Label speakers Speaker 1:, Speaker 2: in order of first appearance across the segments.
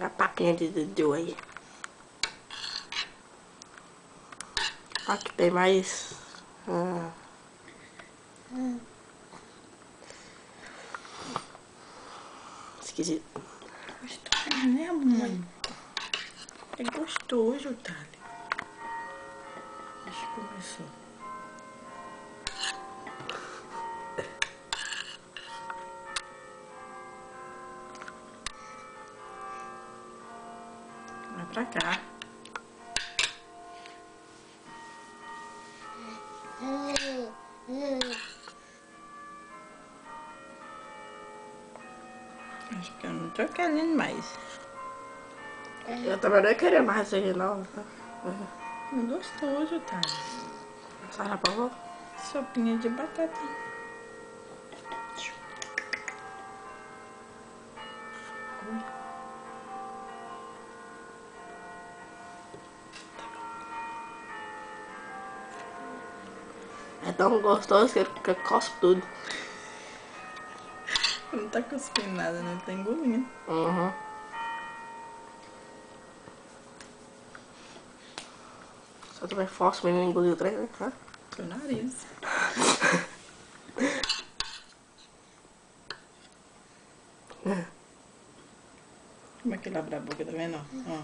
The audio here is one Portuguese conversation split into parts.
Speaker 1: A papinha de Dudu aí. Aqui tem mais... Esquisito.
Speaker 2: Gostoso, né, mãe? É gostoso, Thali. Acho que começou. Vai pra cá. Acho que eu não tô querendo mais.
Speaker 1: Eu também não ia querer mais isso aqui, não.
Speaker 2: É gostoso, Thali.
Speaker 1: Sai pra vó.
Speaker 2: Sopinha de batata.
Speaker 1: É tão gostoso que eu cospo tudo.
Speaker 2: Não tá cuspindo nada, não tá engolindo.
Speaker 1: Uhum. Se eu tiver forte, o menino engoliu o trem, né? Hã?
Speaker 2: Teu nariz. Como é que ele abre a boca, tá vendo? Ó.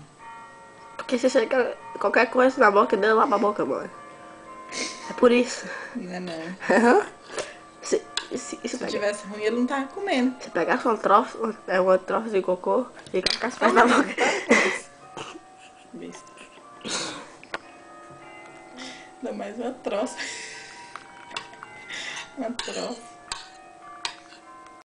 Speaker 1: Porque se chega qualquer coisa na boca dele, lava a boca, mãe. É por isso.
Speaker 2: Não é não.
Speaker 1: Aham. Se
Speaker 2: Se tivesse ruim, ele não tava comendo.
Speaker 1: se pegasse um troço de cocô, fica com as pernas na boca.
Speaker 2: Para com isso. Besta. Ainda mais uma troça. Uma troça.